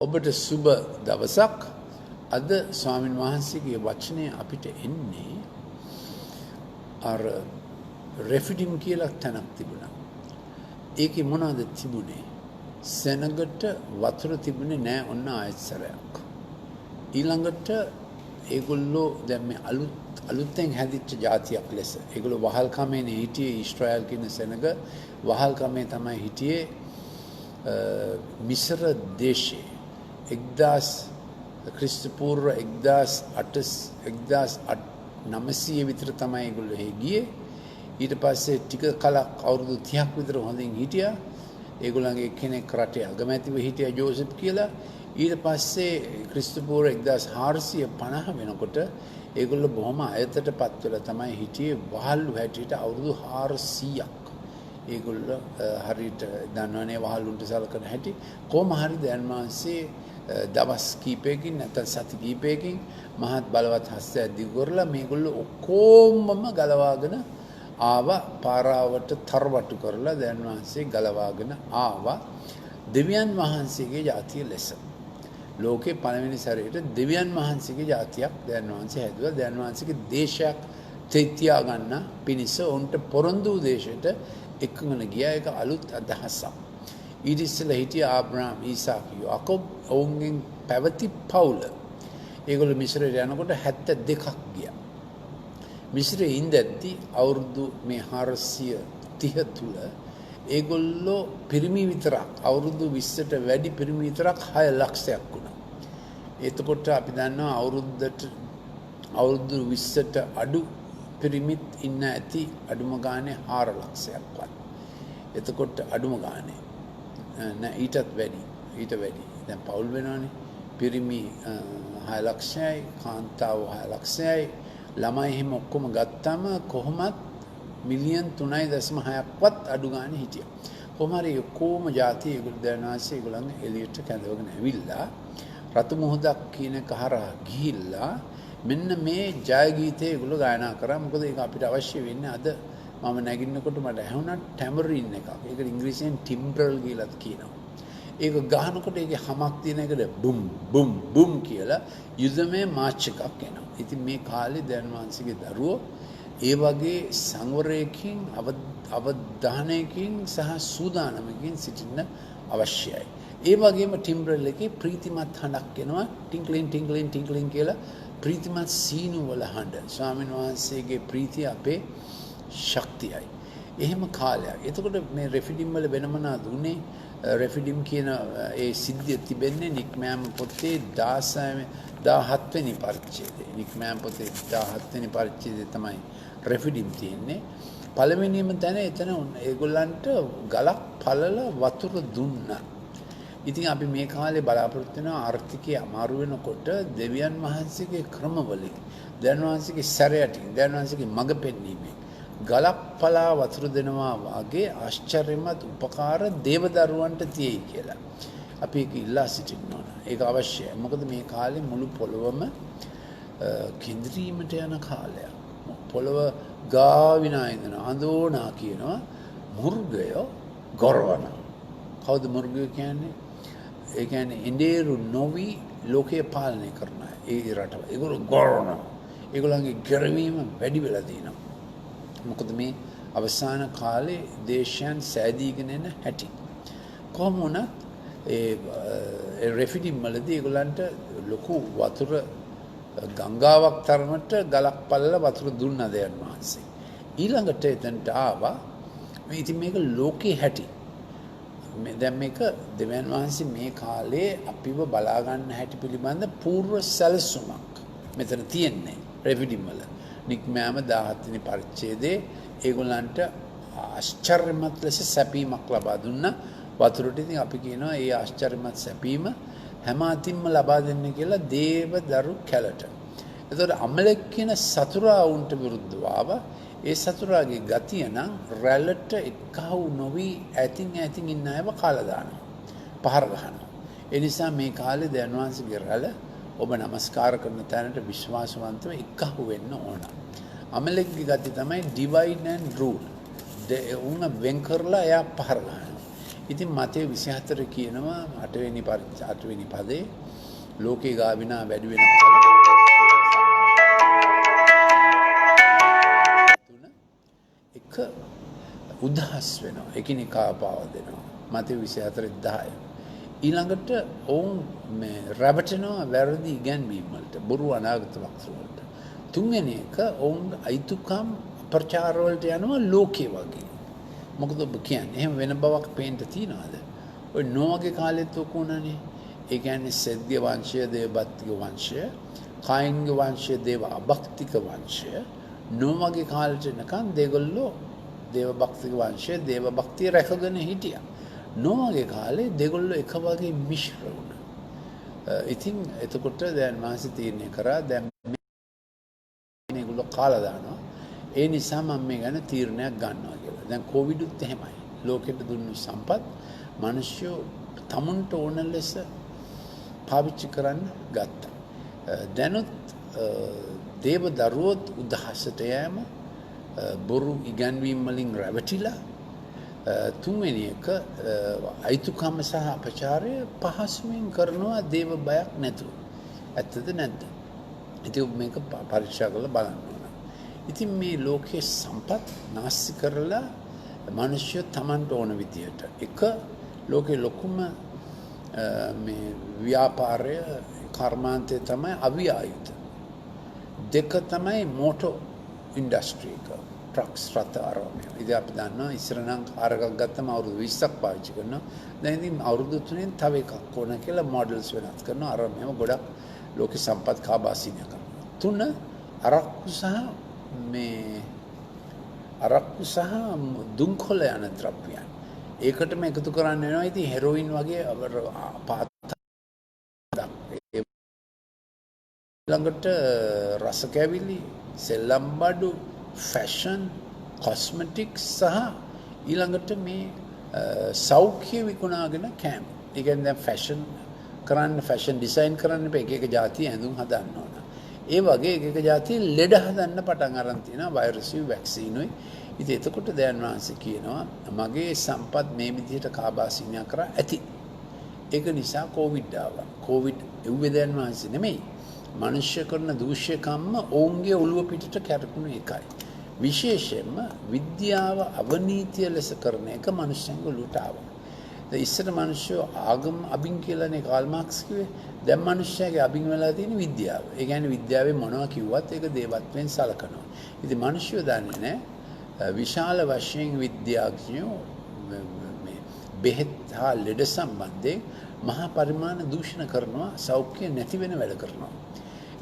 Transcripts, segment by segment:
ඔබට සුබ දවසක්. අද ස්වාමීන් වහන්සේගේ වචනය අපිට එන්නේ අර රෙෆිඩිම් කියලා තැනක් තිබුණා. ඒකේ මොනවද තිබුණේ? සෙනගට වතුර තිබුණේ නෑ ඔන්න ආයතසරයක්. ඊළඟට ඒගොල්ලෝ දැන් මේ අලුතෙන් හැදිච්ච ජාතියක් ලෙස ඒගොල්ලෝ වහල් කමේනේ හිටියේ. ඊශ්‍රායල් කියන සෙනග වහල් කමේ තමයි හිටියේ මිස්ර දේශේ. 1000 ක්‍රිස්තු පූර්ව 1900 විතර තමයි ඒගොල්ලෝ ගියේ. ඊට පස්සේ ටික කලක් අවුරුදු 30ක් විතර හොඳින් හිටියා. ඒගොල්ලන්ගේ කෙනෙක් රටේ අගමැතිව හිටියා ජෝසප් කියලා. ඊට පස්සේ ක්‍රිස්තු පූර්ව 1450 වෙනකොට ඒගොල්ලෝ බොහොම අයතටපත් වෙලා තමයි හිටියේ. වහල්ලු හැටියට අවුරුදු 400ක් ඒගොල්ලෝ හරියට දන්නවනේ වහල්ලුන්ට සලකන හැටි. කොහොම හරි දැන් මාසේ දවස් කීපයකින් නැත්නම් සති කීපයකින් මහත් බලවත් හස්තයක් දිගු කරලා මේගොල්ලෝ ඔක්කොමම ගලවාගෙන ආවා. පාරාවට තරවටු කරලා දැන් වහන්සේ ගලවාගෙන ආවා දෙවියන් වහන්සේගේ ජාතිය ලෙස. ලෝකේ පළවෙනි සැරේට දෙවියන් වහන්සේගේ ජාතියක් දැන් වහන්සේ හැදුවා. දැන් වහන්සේගේ දේශයක් තියා ගන්න පිණිස උන්ට පොරොන්දු දේශයට එක්කගෙන ගියා. ඒක අලුත් අදහසක්. ඊට ඉස්සෙල්ලා හිටිය ආබ්‍රහම් ඊසාක් යාකොබ් ඔවුන්ගෙන් පැවති පවුල. ඒගොල්ලෝ මිස්රයට යනකොට 72ක් ගියා. මිස්රේ ඉඳද්දි අවුරුදු මේ 430 තුල ඒගොල්ලෝ පිරිමි විතරක් අවුරුදු 20ට වැඩි පිරිමි විතරක් 6 ලක්ෂයක් වුණා. එතකොට අපි දන්නවා අවුරුදු 20ට අඩු පිරිමිත් ඉන්න ඇති අඩුම ගානේ 4 ලක්ෂයක්වත්. එතකොට අඩුම ගානේ නෑ ඊටත් වැඩි. දැන් පවුල් වෙනවනේ. පිරිමි 6 ලක්ෂයයි, කාන්තාව 6 ලක්ෂයයි. ළමයි එහෙම ඔක්කොම ගත්තම කොහොමත් මිලියන් 3.6ක්වත් අඩු ගානේ හිටියා. කොහොම හරි ඔක්කොම ಜಾති ඒගොල්ලෝ දැනවාසේ ඒගොල්ලන් එළියට කැඳවගෙන ඇවිල්ලා රතු මුහුදක් කියන කහරා ගිහිල්ලා මෙන්න මේ ජය ගීතේ ඒගොල්ලෝ ගායනා කරා. මොකද ඒක අපිට අවශ්‍ය වෙන්නේ අද මම නැගින්නකොට මට ඇහුණා ටැමරින් එකක්. ඒක ඉංග්‍රීසියෙන් ටිම්බ්‍රල් කියලා කියනවා. ඒක ගහනකොට ඒකේ හමක් තියෙන එකට බුම් බුම් බුම් කියලා යුදමේ මාච් එකක් එනවා. ඉතින් මේ කාලේ දැන් වහන්සේගේ දරුවෝ ඒ වගේ සංවරයකින් අවධානයකින් සහ සූදානමකින් සිටින්න අවශ්‍යයි. ඒ වගේම ටිම්බ්‍රල් එකේ ප්‍රීතිමත් හඬක් එනවා. ටින්ක්ලින් ටින්ක්ලින් ටින්ක්ලින් කියලා ප්‍රීතිමත් සීනු වල හඬ. ස්වාමීන් වහන්සේගේ ප්‍රීතිය අපේ ශක්තියයි. එහෙම කාලයක්. එතකොට මේ රෙෆිඩිම් වල වෙන මොනවද උනේ? රෙෆිඩිම් කියන ඒ සිද්ධිය තිබෙන්නේ නික්මෑම පොතේ 17 වෙනි පරිච්ඡේදයේ. නික්මෑම පොතේ 17 වෙනි පරිච්ඡේදයේ තමයි රෙෆිඩිම් තියෙන්නේ. පළවෙනිම තැන එතන ඒගොල්ලන්ට ගලක් පළල වතුර දුන්නා. ඉතින් අපි මේ කාලේ බලාපොරොත්තු වෙන ආර්ථිකය අමාරු වෙනකොට දෙවියන් වහන්සේගේ ක්‍රමවලින් දෙවියන් වහන්සේගේ සැරයටින් දෙවියන් වහන්සේගේ මඟ පෙන්වීමෙන් ගලක් පලා වතුර දෙනවා වගේ ආශ්චර්යමත් උපකාර දේවදරුවන්ට තියෙයි කියලා. අපි ඒක ඉල්ලා සිටින්න ඕන. ඒක අවශ්‍යයි. මොකද මේ කාලේ මුළු පොළොවම කේන්ද්‍රීයමට යන කාලයක්. පොළොව ගාවිනා ඉඳන අඳෝනා කියනවා මුර්ගය ගොරවනවා. කවුද මුර්ගය කියන්නේ? ඒ කියන්නේ ඉන්දේරු නොවි ලෝකය පාලනය කරන ඒ රටවල්. ඒගොල්ලෝ ගොරවනවා. ඒගොල්ලන්ගේ ගැරවීම වැඩි වෙලා තියෙනවා. මොකද මේ අවසාන කාලේ දේශයන් සෑදීගෙන එන හැටි. කොහොම වුණත් ඒ රෙෆිඩිම් වලදී ඒගොල්ලන්ට ලොකු වතුර ගංගාවක් තරමට ගලක් පල්ලලා වතුර දුන්නා දෙයන් වහන්සේ. ඊළඟට එතනට ආවා ඉතින් මේක ලෝකේ හැටි. දැන් මේක දෙවියන් වහන්සේ මේ කාලේ අපිව බලා ගන්න හැටි පිළිබඳ පූර්ව සැලසුමක් මෙතන තියෙන්නේ රෙෆිඩිම් වල. නික්මෑම 17 වෙනි පරිච්ඡේදයේ ඒගොල්ලන්ට ආශ්චර්යමත් ලෙස සැපීමක් ලබා දුන්නා වතුරට. ඉතින් අපි කියනවා මේ ආශ්චර්යමත් සැපීම හැම අතින්ම ලබා දෙන්න කියලා දේවදරු කැලට. එතකොට අමලෙක් කියන සතුරා වුන්ට විරුද්ධව ආවා. ඒ සතුරාගේ ගතිය නම් රැළට එක්කහුව නොවි ඈතින් ඉන්න අයව කාලා දානවා. පහර ගහනවා. ඒ නිසා මේ කාලේ දැන්වහන්සේගේ රැළ ඔබ නමස්කාර කරන තැනට විශ්වාසවන්තව එක්කහුව වෙන්න ඕන. අමලෙක්ගේ ගතිය තමයි divide and rule. උන් වෙන් කරලා එයා පහර ගහනවා. ඉතින් මතේ 24 කියනවා 8වෙනි පදේ ලෝකේ ගාවිනා වැඩි වෙන තුන එක උදහස් වෙනවා. එකිනෙකා පාව දෙනවා. මතේ 24:10. ඊළඟට ඔවුන් මේ රැවටෙනවා වැරදි ඉගැන්වීම් වලට, බොරු අනාගත වක්‍ර වලට. තුන්වෙනි එක ඔවුන් අයිතුකම් ප්‍රචාර වලට යනවා ලෝකේ වගේ. මොකද ඔබ කියන්නේ එහෙම වෙන බවක් පේන්න තියනවාද? ඔය නෝගේ කාලෙත් ඔකුණනේ. ඒ කියන්නේ සෙද්‍ය වංශය, දේවබක්තික වංශය, කායින්ගේ වංශය, දේව අභක්තික වංශය. නෝගේ කාලෙට එනකන් දෙගොල්ලෝ දේවබක්තික වංශය, දේවබක්තිය රැකගෙන හිටියා. නෝගේ කාලේ දෙගොල්ලෝ එක වගේ මිශ්‍ර වුණා. ඉතින් එතකොට දැන් මාසි තීරණය කරා දැන් මේගොල්ලෝ කාලා දානවා. ඒ නිසා මම මේ ගැන තීරණයක් ගන්නවා කියලා. දැන් කොවිඩුත් එහෙමයි. ලෝකෙට දුන්නු සම්පත් මිනිස්සු තමුන්ට ඕන ලෙස පාවිච්චි කරන්න ගත්තා. දැනුත් දේව දරුවොත් උදහසට යෑම, බොරු ඉගැන්වීම් වලින් රැවටිලා, තුන්වෙනි එක අයිතුකම සහ අපචාරය පහසුවෙන් කරනවා දේව බයක් නැතුව. ඇත්තද නැද්ද? ඉතින් මේක පරීක්ෂා කරලා බලන්න ඕන. ඉතින් මේ ලෝකයේ සම්පත් නාස්ති කරලා මිනිස්සු Tamanට ඕන විදියට එක ලෝකේ ලොකුම මේ ව්‍යාපාරය කර්මාන්තය තමයි අවි ආයුධ. දෙක තමයි මෝටෝ ඉන්ඩස්ට්‍රි එක. ට්‍රක්ස් රථ ආරෝමය. ඉතින් අපි දන්නවා ඉස්සර නම් කාර් එකක් ගත්තම අවුරුදු 20ක් පාවිච්චි කරනවා. දැන් ඉතින් අවුරුදු 3න් තව එකක් ඕන කියලා මොඩල්ස් වෙනස් කරනවා. ආරෝමයම ගොඩක් ලෝකේ සම්පත් කාබාසිනිය කරනවා. තුන අරක්කු සහ දුම්කොළ යන ද්‍රව්‍යයන්. ඒකටම එකතු කරන්න වෙනවා. ඉතින් හෙරොයින් වගේ ළඟට රස කැවිලි, සෙල්ලම් බඩු, ෆැෂන්, කොස්මටික්ස් සහ ඊළඟට මේ සෞඛ්‍ය විකුණාගෙන කෑම. ඒ කියන්නේ දැන් ෆැෂන් කරන්න, ෆැෂන් ඩිසයින් කරන්න එක එක જાති ඇඳුම් හදන්න ඕන. ඒ වගේ එක જાති ලෙඩ හදන්න පටන් අරන් තියෙනවා, වෛරසුයි වැක්සීනුයි. ඉතින් එතකොට දැන් වහන්සේ කියනවා මගේ සම්පත් මේ විදිහට කාබාසිනියා කරා ඇති. ඒක නිසා කොවිඩ් ආවා. කොවිඩ් එව්වේ දැන් වහන්සේ නෙමෙයි. මනුෂ්‍ය කරන දූෂ්‍යකම්ම ඔවුන්ගේ ඔළුව පිටට කැරකුණු එකයි. විශේෂයෙන්ම විද්‍යාව අවනීතිය ලෙස කරන එක මනුෂ්‍යයන්ගේ ඔළුවට ආවා. දැන් ඉස්සර මිනිස්සු ආගම අබින් කියලානේ කාල් මාක්ස් කිව්වේ. දැන් මිනිස්සයාගේ අබින් වෙලා තියෙන විද්‍යාව. ඒ කියන්නේ විද්‍යාවේ මොනවා කිව්වත් ඒක දේවත්වයෙන් සලකනවා. ඉතින් මිනිස්සු දන්නේ නැහැ විශාල වශයෙන් විද්‍යාඥයෝ මේ බෙහෙත් හා ලෙඩ සම්බන්ධයෙන් මහා පරිමාණ දූෂණ කරනවා, සෞඛ්‍ය නැති වෙන වැඩ කරනවා.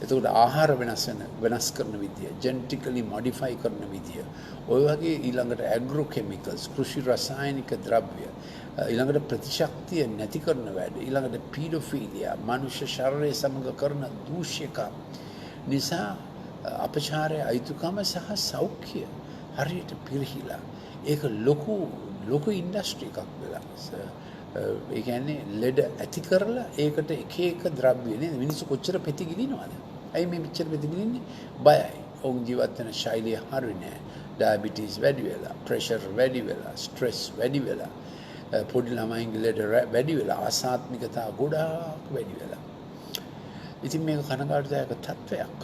එතකොට ආහාර වෙනස් කරන විදිය, ජෙනටිකලි මොඩිෆයි කරන විදිය, ඔය වගේ ඊළඟට ඇග්‍රෝ කෙමිකල්ස්, කෘෂි රසායනික ද්‍රව්‍ය, ඊළඟට ප්‍රතිශක්තිය නැති කරන වැඩ, ඊළඟට පීඩොෆීලියා, මනුෂ්‍ය ශරීරය සමග කරන දූෂ්‍යකම් නිසා අපචාරය, අයිතුකම සහ සෞඛ්‍ය හරියට පිරිහිලා ඒක ලොකු ඉන්ඩස්ට්‍රි එකක් වෙලා. ඒ කියන්නේ ලෙඩ ඇති කරලා ඒකට එක එක ද්‍රව්‍ය නේද මිනිස්සු කොච්චර පෙති ගිලිනවද? ඇයි මේ මෙච්චර පෙති ගිලින්නේ? බයයි. ඔවුන් ජීවත් වෙන ශෛලිය හරි නෑ. ඩයබටිස් වැඩි වෙලා, ප්‍රෙෂර් වැඩි වෙලා, ස්ට්‍රෙස් වැඩි වෙලා, පොඩි ළමයින්ගේ ලෙඩ වැඩි වෙලා, ආසාත්මිකතාව ගොඩාක් වැඩි වෙලා. ඉතින් මේක කනගාටුදායක තත්වයක්.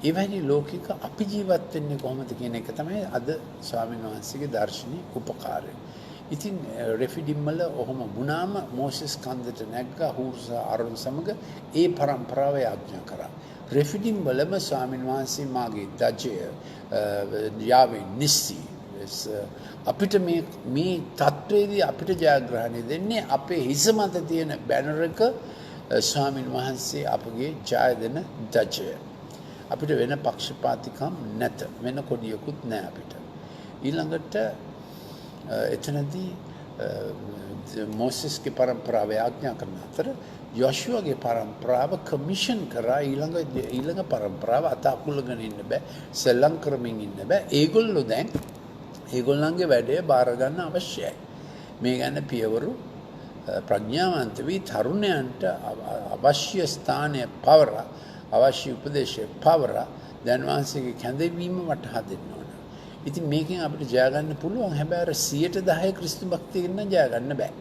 එවැනි ලෝකික අපි ජීවත් වෙන්නේ කොහොමද කියන එක තමයි අද ස්වාමීන් වහන්සේගේ දර්ශනීය උපකාරය. ඉතින් රෙෆිඩිම් වල ඔහොම වුණාම මෝසෙස් කන්දට නැග්ගා හූර්සා අරුන් සමග ඒ පරම්පරාව යාඥා කරා. රෙෆිඩිම් වලම ස්වාමීන් වහන්සේ මාගේ දජය යාවේ නිස්සි අපිට මේ තත්ත්වයේදී අපිට ජයග්‍රහණය දෙන්නේ අපේ හිස මත තියෙන බැනර් එක ස්වාමීන් වහන්සේ අපගේ ජය දෙන දජය. අපිට වෙන පක්ෂපාතිකම් නැත. වෙන කොඩියකුත් නැහැ අපිට. ඊළඟට එතනදී මෝසෙස්ගේ පරම්පරාව ආඥා කරන අතර යොෂුවගේ පරම්පරාව කමිෂන් කරා ඊළඟ පරම්පරාව අතඅකුලගෙන ඉන්න බෑ, සෙල්ලම් කරමින් ඉන්න බෑ. ඒගොල්ලෝ දැන් ඒගොල්ලන්ගේ වැඩේ බාර ගන්න අවශ්‍යයි. මේ ගැන පියවරු ප්‍රඥාවන්ත වී තරුණයන්ට අවශ්‍ය ස්ථානය පවරා, අවශ්‍ය උපදේශය පවරා දැන් වහන්සේගේ කැඳවීම වටහා දෙන්න ඕන. ඉතින් මේකෙන් අපිට ජය ගන්න පුළුවන්. හැබැයි 110 ක්‍රිස්තු භක්තියෙන් නම් ජය ගන්න බෑ.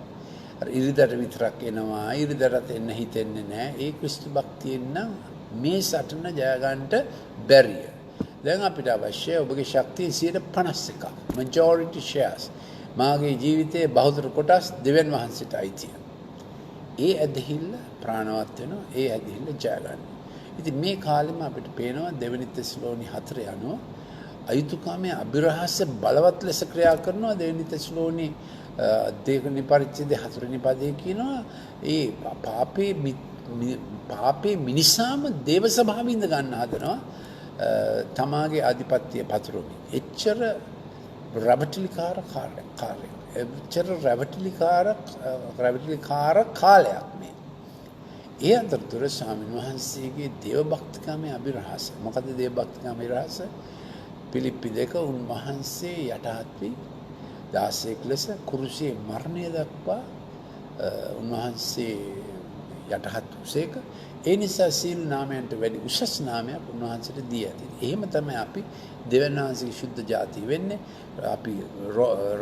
ඉරිදට විතරක් එනවා ඉරිදටත් එන්න හිතෙන්නේ නැහැ. ඒ ක්‍රිස්තු භක්තියෙන් නම් මේ සටන ජය ගන්නට බැරිය. දැන් අපිට අවශ්‍ය ඔබගේ ශක්තිය 51%. majority shares. මාගේ ජීවිතයේ බහුතර කොටස් දෙවියන් වහන්සේට අයිතියි. ඒ ඇදහිල්ල ප්‍රාණවත් වෙනවා. ඒ ඇදහිල්ල ජය ගන්න. ඉතින් මේ කාලෙම අපිට පේනවා දෙවෙනි තෙසලෝනි 4 යනවා අයුතුකමේ අභිරහස බලවත් ලෙස ක්‍රියා කරනවා. දෙවෙනි තෙසලෝනි දෙවෙනි පරිච්ඡේදයේ 4 වෙනි පදයේ කියනවා ඒ පාපේ මිනිසාම දේව සභාවේ ඉඳ ගන්න හදනවා තමාගේ ආධිපත්‍ය පතුරමින්. එච්චර රැවටිලිකාර කාර්යයක්. එච්චර රැවටිලිකාර කාලයක් මේ. ඒ අතරතුර ස්වාමීන් වහන්සේගේ දේව භක්තිකමේ අභිරහස. මොකද දේව භක්තිකමේ අභිරහස? පිලිප්පි 2 උන්වහන්සේ යටහත් වී 16 ලෙස කුරුසියේ මරණය දක්වා උන්වහන්සේ යටහත් වූසේක. ඒ නිසා සීල් නාමයන්ට වැඩි උසස් නාමයක් උන්වහන්සේට දී ඇති. එහෙම තමයි අපි දෙවියන් වහන්සේගේ ශුද්ධ ජාතිය වෙන්නේ. අපි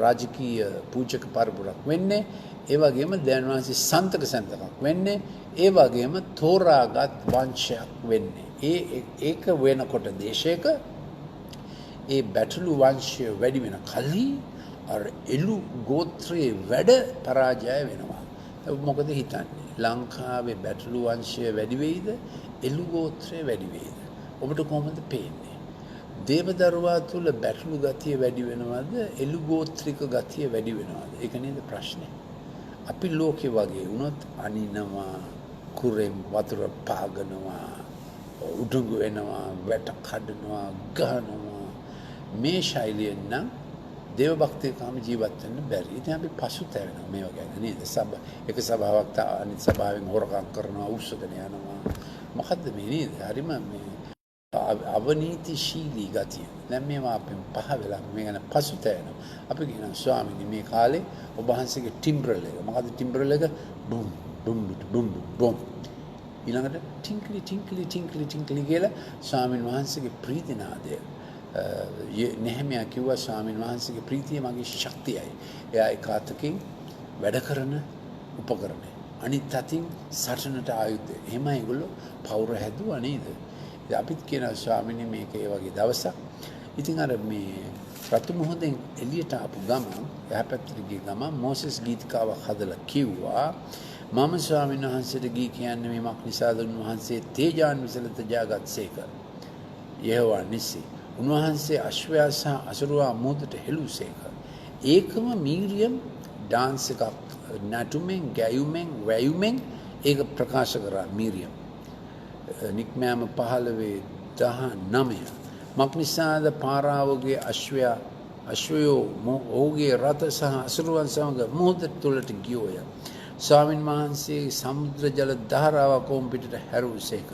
රාජකීය පූජක පරපුරක් වෙන්නේ. ඒ වගේම දෙවියන් වහන්සේ සන්තක සන්තකක් වෙන්නේ. ඒ වගේම තෝරාගත් වංශයක් වෙන්නේ. ඒක වෙනකොට දේශයක ඒ බැටළු වංශය වැඩි වෙන කල්හි අර එළු ගෝත්‍රයේ වැඩ පරාජය වෙනවා. මොකද හිතන්නේ? ලංකාවේ බැටළු වංශය වැඩි වෙයිද? එළු ගෝත්‍රය වැඩි වෙයිද? ඔබට කොහොමද පේන්නේ? දේවදරුවා තුල බැටළු ගතිය වැඩි වෙනවද? එළු ගෝත්‍රික ගතිය වැඩි වෙනවද? ඒක නේද ප්‍රශ්නේ. අපි ලෝකේ වගේ වුණොත් අනිනවා, කුරෙන් වතුර පාගනවා, උඩඟු වෙනවා, වැට කඩනවා, ගහනවා. මේ ශෛලියෙන් නම් දේව භක්තියකම ජීවත් වෙන්න බැරි. ඉතින් අපි පසුතැවෙනවා මේවා ගැන නේද? එක සභාවක් අනිත් සභාවෙන් හොරකම් කරනවා, උස්සගෙන යනවා. මොකද්ද මේ නේද? හරිම මේ අවනීතිශීලී ගතිය. දැන් මේවා අපෙන් පහ වෙලා මේ ගැන පසුතැවෙනවා. අපි කියනවා ස්වාමීනි මේ කාලේ ඔබ වහන්සේගේ ටිම්බ්‍රල් එක. මොකද්ද ටිම්බ්‍රල් එක? බුම් බුම් බුම් බුම්. ඊළඟට ටින්ක්ලි ටින්ක්ලි ටින්ක්ලි ටින්ක්ලි කියලා ස්වාමීන් වහන්සේගේ ප්‍රීතිනාදය. නෙහෙමියා කිව්වා ස්වාමීන් වහන්සේගේ ප්‍රීතිය මගේ ශක්තියයි. එයා එකාතකින් වැඩ කරන උපකරණය. අනිත් අතින් සටනට ආයුධය. එහෙමයි ඒගොල්ලෝ පවුර හැදුවා නේද? ඉතින් අපිත් කියනවා ස්වාමීනි මේක ඒ වගේ දවසක්. ඉතින් අර මේ රතු මොහොතෙන් එළියට ආපු ගමන් යහපැත්තට ගිය ගමන් මෝසෙස් ගීතිකාවක් හදලා කිව්වා මම ස්වාමීන් වහන්සේට ගී කියන්නේ මේමක් නිසාද උන්වහන්සේ තේජාන් විසලත ජාගත්සේක. යෙහෝවා නිසි උන්වහන්සේ අශ්වයා සහ අසුරුවා මුහුදට හෙළුසේක. ඒකම මීරියම් ඩාන්ස් එකක් නටුමෙන් ගැයුමෙන් වැයුමෙන් ඒක ප්‍රකාශ කරා මීරියම්. නික්මෑම 15:19 මක්නිසාද පාරාවගේ අශ්වයෝ ඔහුගේ රථ සහ අසුරුවන් සමග මුහුද තුළට ගියෝය. ස්වාමින් වහන්සේ සමුද්‍ර ජල ධාරාවක් ඔවුන් පිටට හැරුසේක.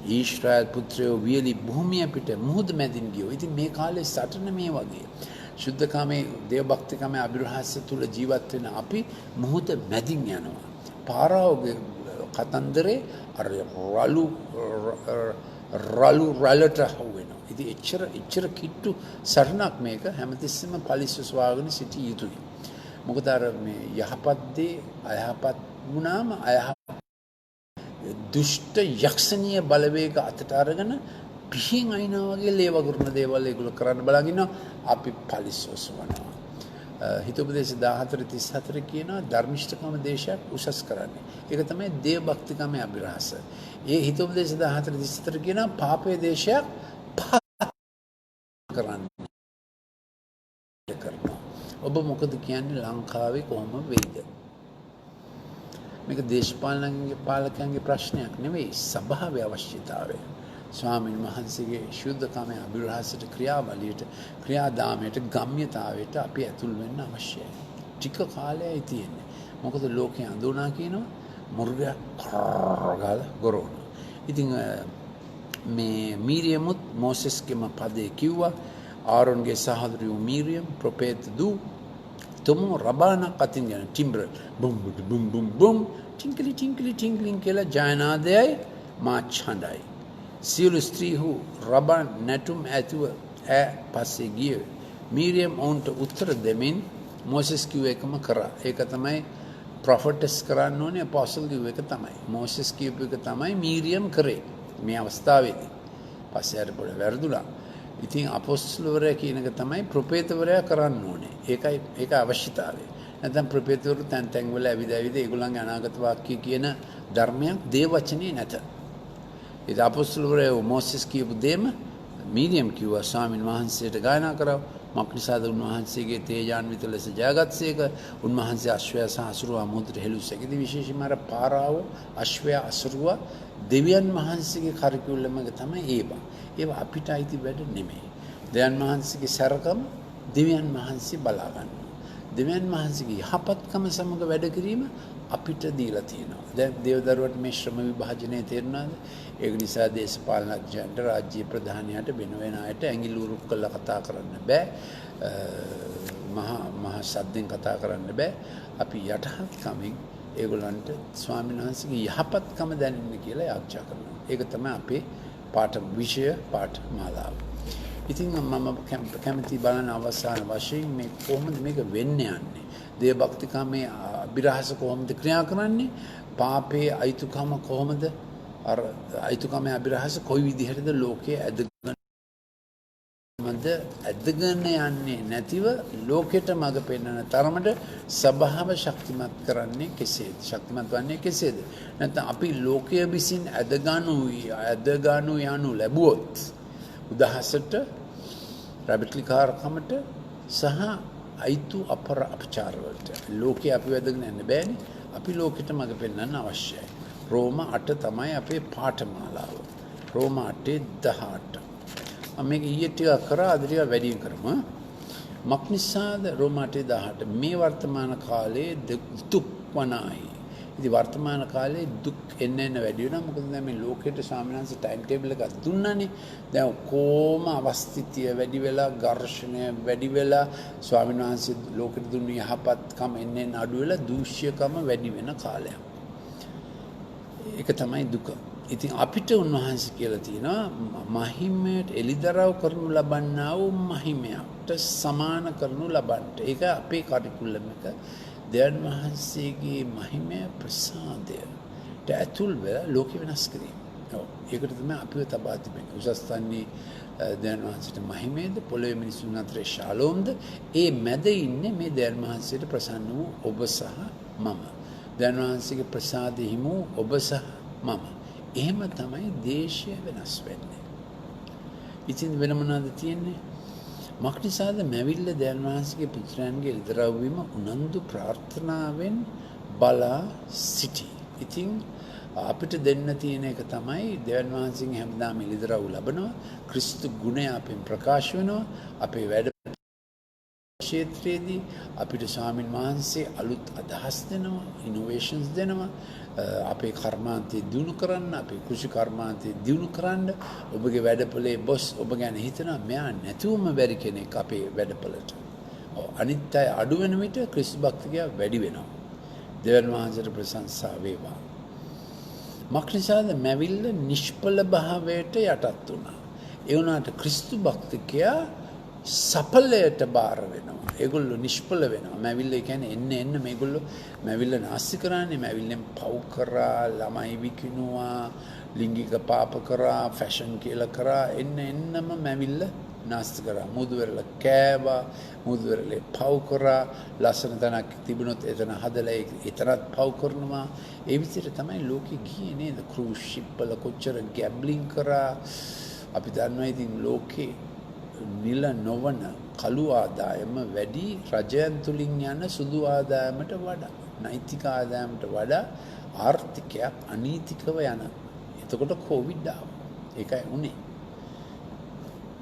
ඊශ්‍රායල් පුත්‍රයෝ වියලි භූමිය පිට මුහුද මැදින් ගියෝ. ඉතින් මේ කාලේ සටන මේ වගේ. ශුද්ධකාමේ දේවභක්තිකමේ අභිරහස තුල ජීවත් වෙන අපි මුහුද මැදින් යනවා. පාරාවගේ කතන්දරේ අර රලට හවු වෙනවා. ඉතින් එච්චර කිට්ටු සටනක් මේක හැමතිස්සෙම පලිස්ස ස්වාගෙන සිටිය යුතුයි. මොකද අර මේ යහපත් දේ අයහපත් වුණාම දුෂ්ට යක්ෂණීය බලවේග අතට අරගෙන පිහින් අයිනා වගේ ලේ වගුරුන දේවල් ඒගොල්ලෝ කරන්න බලන් ඉන්නවා. අපි පලිස්සොස්වනවා. හිතෝපදේශ 14:34 කියනවා ධර්මිෂ්ඨකම දේශයක් උසස් කරන්නේ. ඒක තමයි දේව භක්තිකමේ අභිරහස. ඒ හිතෝපදේශ 14:34 කියනවා පාපයේ දේශයක් කරන්නේ. ඔබ මොකද කියන්නේ ලංකාවේ කොහොම වෙයිද? මේක දේශපාලකයන්ගේ ප්‍රශ්නයක් නෙවෙයි සභාවේ අවශ්‍යතාවය. ස්වාමීන් වහන්සේගේ ශුද්ධකමේ අභිරහසට ක්‍රියාවලියට ක්‍රියාදාමයට ගම්‍යතාවයට අපි ඇතුල් වෙන්න අවශ්‍යයි. ටික කාලයයි තියෙන්නේ. මොකද ලෝකේ අඳුනා කියනවා මුර්ගයා ගාලා ගොරවන. ඉතින් මේ මීරියමුත් මොසෙස්ගේම පදේ කිව්වා ආරොන්ගේ සහෝදරියෝ මීරියම් ප්‍රොපේත දූ තුමෝ රබාන කතින් යන ටිම්බ්‍ර බුම් බුම් බුම් බුම් ටින්කලි ටින්කලි ටින්කලින් කියලා ජයනාදයයි මා ඡණ්ඩයි. සියලු ස්ත්‍රීහු රබන් නැටුම් ඇතුව පස්සේ ගිය මීරියම් ඔවුන්ට උත්තර දෙමින් මොසෙස් කිව්ව එකම කරා. ඒක තමයි ප්‍රොෆෙටස් කරන්න ඕනේ අපොස්තල් කිව්ව එක තමයි. මෝසස් කියපු එක තමයි මීරියම් කරේ මේ අවස්ථාවේදී. පස්සේ අර පොඩ වැරදුනා. ඉතින් අපොස්තලවරයා කියන එක තමයි ප්‍රොපේතවරයා කරන්න ඕනේ. ඒක අවශ්‍යතාවය. නැත්නම් ප්‍රොපේතවරු තැන් වල ඇවිද ඒගොල්ලන්ගේ අනාගත වාක්‍ය කියන ධර්මයක් දේ වචනේ නැත. ඒ අපොස්තලවරයා මෝසස් කියපු දෙම මීරියම් කිව්වා ස්වාමීන් වහන්සේට ගායනා කරා. මක්නිසාද උන්වහන්සේගේ තේජාන්විත ලෙස ජයගත්සේක උන්වහන්සේ අශ්වයා සහ අසුරුවා මුහුදට හෙළුසේක. ඉතින් විශේෂයෙන්ම අර පාරාව අශ්වයා අසුරුවා දෙවියන් වහන්සේගේ කරිකුලම තමයි ඒවා අපිට අයිති වැඩ නෙමෙයි. දෙවියන් වහන්සේගේ සරකම දෙවියන් වහන්සේ බලා ගන්නවා. දෙවියන් වහන්සේගේ යහපත්කම සමග වැඩ කිරීම අපිට දීලා තියෙනවා. දැන් දේවදරුවට මේ ශ්‍රම විභාජනය තේරුණාද? ඒක නිසා දේශපාලනඥයන්ට රාජ්‍ය ප්‍රධානියාට වෙන අයට ඇඟිලි උරුක් කරලා කතා කරන්න බෑ. මහා සද්දෙන් කතා කරන්න බෑ. අපි යටහත්කමින් ඒගොල්ලන්ට ස්වාමීන් වහන්සේගේ යහපත්කම දැනෙන්න කියලා යාඥා කරනවා. ඒක තමයි අපේ පාඨ මාලාව. ඉතින් මම කැමති බලන අවසාන වශයෙන් මේ කොහොමද මේක වෙන්න යන්නේ? දේවභක්තිකමේ අභිරහස කොහොමද ක්‍රියා කරන්නේ? පාපේ අයිතුකම කොහොමද අර අයිතුකමේ අභිරහස කොයි විදිහටද ලෝකයේ ඇදගෙන යන්නේ නැතිව ලෝකෙට මඟ පෙන්වන තරමට සබාව ශක්තිමත් කරන්නේ කෙසේද? ශක්තිමත් වන්නේ කෙසේද? නැත්නම් අපි ලෝකයේ විසින් ඇදගනු යනු ලැබුවොත් උදහසට රැබිට්ලිකාරකමට සහ අයිතු අපචාර වලට ලෝකයේ අපි වැදගෙන යන්න බෑනේ. අපි ලෝකෙට මඟ පෙන්වන්න අවශ්‍යයි. රෝම 8 තමයි අපේ පාඨමාලාව. රෝම 8:18. මේක ඊයේ ටිකක් කරා අද ටික වැඩියෙන් කරමු. මක්නිසාද රෝම 8:18 මේ වර්තමාන කාලයේ දුක් වනායි. ඉතින් වර්තමාන කාලේ දුක් එන්න වැඩි වෙනවා. මොකද දැන් මේ ලෝකෙට සාමාන්‍යයෙන් ටයිම් ටේබල් එකක් දුන්නානේ. දැන් කොහොම අවස්ථිතිය වැඩි වෙලා ඝර්ෂණය වැඩි වෙලා ස්වාමීන් වහන්සේ ලෝකෙට දුන්න යහපත්කම එන්න අඩු වෙලා දූෂ්‍යකම වැඩි වෙන කාලයක්. ඒක තමයි දුක. ඉතින් අපිට උන්වහන්සේ කියලා තියෙනවා මහිමයට එලිදරව් කරනු ලබන්නා වූ මහිමයට සමාන කරනු ලබන්නට. ඒක අපේ කරිකුලම් එක. දෙවියන් වහන්සේගේ මහිමය ප්‍රසාදයට ඇතුල් වෙලා ලෝකෙ වෙනස් කිරීම. ඔව්. ඒකට තමයි අපිව තබා තිබෙන්නේ. උසස් තන්නේ දෙවියන් වහන්සේට මහිමේද පොළොවේ මිනිසුන් අතරේ ශාලෝම්ද ඒ මැද ඉන්නේ මේ දෙවියන් වහන්සේට ප්‍රසන්න වූ ඔබ සහ මම. දෙවියන් වහන්සේගේ ප්‍රසාදෙ හිමු ඔබ සහ මම. එහෙම තමයි දේශය වෙනස් වෙන්නේ. ඉතින් වෙන මොනවද තියෙන්නේ? මක්නිසාද මැවිල්ල දෙවියන් වහන්සේගේ පුත්‍රයන්ගේ එළිදරව් වීම උනන්දු ප්‍රාර්ථනාවෙන් බලා සිටි. ඉතින් අපිට දෙන්න තියෙන එක තමයි දෙවියන් වහන්සේගෙන් හැමදාම එළිදරව් ලබනවා. ක්‍රිස්තු ගුණය අපෙන් ප්‍රකාශ වෙනවා. අපේ වැඩ ක්ෂේත්‍රයේදී අපිට ස්වාමින් වහන්සේ අලුත් අදහස් දෙනවා, ඉනෝවේෂන්ස් දෙනවා. අපේ කර්මාන්තය දියුණු කරන්න, අපේ කෘෂි කර්මාන්තය දියුණු කරන්න, ඔබගේ වැඩපොලේ බොස් ඔබ ගැන හිතනවා මෙයා නැතුවම බැරි කෙනෙක් අපේ වැඩපොලට. අනිත් අය අඩු වෙන විට ක්‍රිස්තු භක්තිකයා වැඩි වෙනවා. දෙවියන් වහන්සේට ප්‍රශංසා වේවා. මක්නිසාද මැවිල්ල නිෂ්ඵල භාවයට යටත් වුණා. ඒ වුණාට ක්‍රිස්තු භක්තිකයා සඵලයට බාර වෙනවා. ඒගොල්ලෝ නිෂ්ඵල වෙනවා. මැවිල්ල කියන්නේ එන්න මේගොල්ලෝ මැවිල්ල නාස්ති කරන්නේ. මැවිල්ලෙන් පව් කරා, ළමයි විකිනුවා, ලිංගික පාප කරා, ෆැෂන් කියලා කරා, එන්නම මැවිල්ල නාස්ති කරා. මුදුවරල කෑවා, මුදුවරලේ පව් කරා, ලස්සන තැනක් තිබුණොත් එතන හදලා එතරම් පව් කරනවා. ඒ විදිහට තමයි ලෝකෙ ගියේ නේද? ක්‍රූස් ෂිප් වල කොච්චර ගැම්බ්ලින් කරා. අපි දන්නවා ඉතින් ලෝකේ නිල නොවන කළු ආදායම වැඩි රජයන් තුලින් යන සුදු ආදායමට වඩා, නෛතික ආදායමට වඩා ආර්ථිකයක් අනීතිකව යන. එතකොට කොවිඩ් ආවා. ඒකයි උනේ.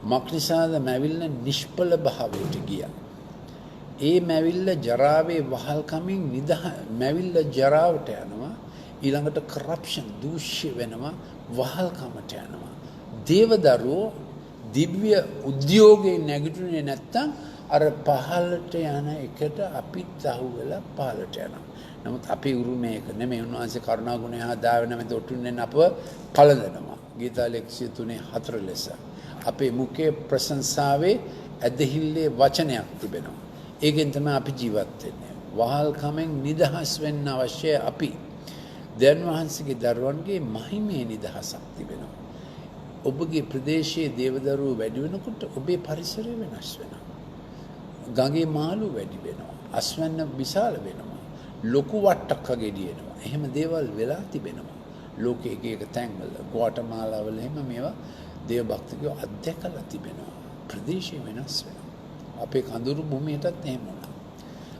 මක්නිසාද මැවිල්ල නිෂ්ඵල භාවයට ගියා. ඒ මැවිල්ල ජරාවේ වහල්කමින් මැවිල්ල ජරාවට යනවා. ඊළඟට කරප්ෂන් දූෂ්‍ය වෙනවා, වහල්කමට යනවා. දේවදරුවෝ දිව්‍ය උද්‍යෝගයෙන් නැගිටුනේ නැත්තම් අර පහළට යන එකට අපිත් අහුවෙලා පහළට යනවා. නමුත් අපේ උරුමය ඒක නෙමෙයි. උන්වහන්සේ කරුණා ගුණය හා දායනමෙත ඔටුන්නේ අපව පළඳනවා. ගීතා 103:4 ලෙස. අපේ මුඛයේ ප්‍රශංසාවේ ඇදහිල්ලේ වචනයක් තිබෙනවා. ඒකෙන් තමයි අපි ජීවත් වෙන්නේ. වහල්කමෙන් නිදහස් වෙන්න අවශ්‍යයි අපි. දැන් වහන්සේගේ දරුවන්ගේ මහිමේ නිදහසක් තිබෙනවා. ඔබගේ ප්‍රදේශයේ දේවදරුවෝ වැඩි වෙනකොට ඔබේ පරිසරය වෙනස් වෙනවා. ගඟේ මාළු වැඩි වෙනවා. අස්වැන්න විශාල වෙනවා. ලොකු වට්ටක් ගෙඩියනවා. එහෙම දේවල් වෙලා තිබෙනවා. ලෝකයේ එක තැන්වල ගුවටමාලා වල එහෙම මේවා දේව භක්තිකයෝ අත්දැකලා තිබෙනවා. ප්‍රදේශය වෙනස් වෙනවා. අපේ කඳුරු භූමියටත් එහෙම වුණා.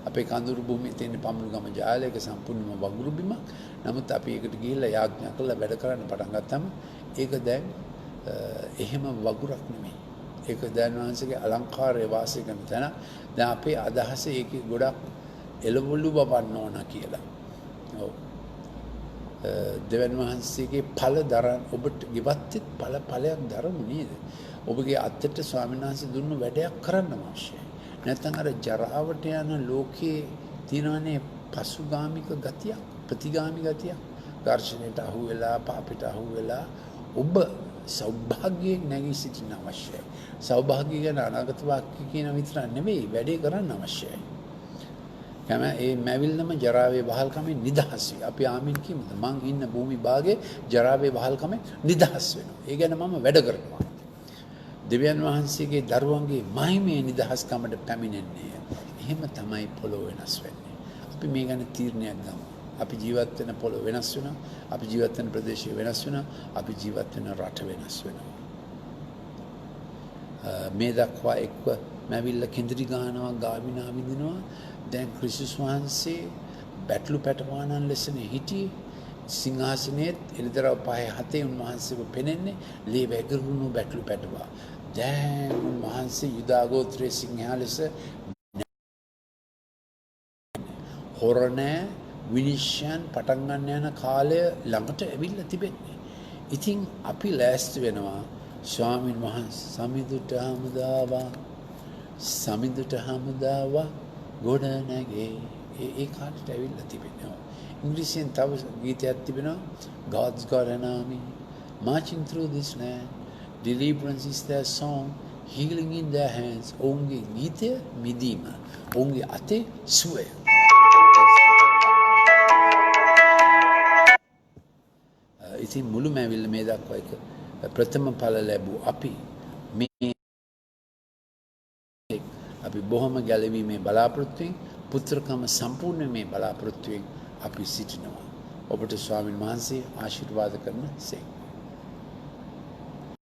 අපේ කඳුරු භූමියේ තියෙන පමුණුගම ජාලයක සම්පූර්ණම වගුරු බිමක්. නමුත් අපි ඒකට ගිහිල්ලා යාඥා කරලා වැඩ කරන්න පටන් ගත්තම ඒක දැන් එහෙම වගුරක් නෙමෙයි. ඒක දැන් වහන්සේගේ අලංකාරයේ වාසය කරන තැන. දැන් අපේ අදහස ඒකේ ගොඩක් එළවලු බවන්න ඕන කියලා. ඔව්. දෙවන් වහන්සේගේ ඵල දරන ඔබට ගෙවත්තේ ඵලයක් දරමු නේද? ඔබගේ අත්තට ස්වාමීන් වහන්සේ දුන්නු වැඩයක් කරන්න අවශ්‍යයි. නැත්නම් අර ජරාවට යන ලෝකේ තියෙනනේ පසුගාමික ගතිය, ප්‍රතිගාමි ගතිය. ඝර්ෂණයට අහු වෙලා, පාපයට අහු වෙලා ඔබ සෞභාග්‍යයෙන් නැගී සිටින්න අවශ්‍යයි. සෞභාග්‍ය ගැන අනාගත වාක්‍ය කියන විතර නෙවෙයි වැඩේ කරන්න අවශ්‍යයි. ඒ මැවිල්ලම ජරාවේ වහල්කමෙන් නිදහස් වෙයි. අපි ආමින් කියමුද? මං ඉන්න භූමි භාගයේ ජරාවේ වහල්කමෙන් නිදහස් වෙනවා. ඒ ගැන මම වැඩ කරනවා. දෙවියන් වහන්සේගේ දරුවන්ගේ මහිමේ නිදහස්කමට පැමිණෙන්නේ. එහෙම තමයි පොළොව වෙනස් වෙන්නේ. අපි මේ ගැන තීරණයක් ගමු. අපි ජීවත් වෙන පොළොව වෙනස් වෙනවා. අපි ජීවත් වෙන ප්‍රදේශය වෙනස් වෙනවා. අපි ජීවත් වෙන රට වෙනස් වෙනවා. මේ දක්වා එක්ව මැවිල්ල කෙඳිරි ගන්නවා, ගාමිනා විඳිනවා. දැන් ක්‍රිස්තුස් වහන්සේ බැටළු පැටවානන් ලෙසනේ හිටියේ. සිංහාසනයේත් එළිදරව් 5-7 උන්වහන්සේව පෙනෙන්නේ ලේ වැගිරුණු බැටළු පැටවා. දැන් උන්වහන්සේ යුදා ගෝත්‍රයේ සිංහයා ලෙස හොරණෑ විනිශ්චයන් පටන් ගන්න යන කාලය ළඟට ඇවිල්ලා තිබෙන්නේ. ඉතින් අපි ලෑස්ති වෙනවා ස්වාමින් වහන්සේ සමිඳුට හමුදාවා ගොඩ නැගේ ඒ කාලයට ඇවිල්ලා තිබෙනවා. ඉංග්‍රීසියෙන් තව ගීතයක් තිබෙනවා God's got an army marching through this land, deliverance is their song, healing in their hands. ඔවුන්ගේ ගීතය මිදීම, ඔවුන්ගේ අතේ සුවය. ඉතින් මුළු මැවිල්ල මේ දක්වා එක ප්‍රථම ඵල ලැබූ අපි බොහොම ගැලවීමේ බලාපොරොත්තුවෙන්, පුත්‍රකම සම්පූර්ණීමේ බලාපොරොත්තුවෙන් අපි සිටිනවා. ඔබට ස්වාමීන් වහන්සේ ආශිර්වාද කරන සේක.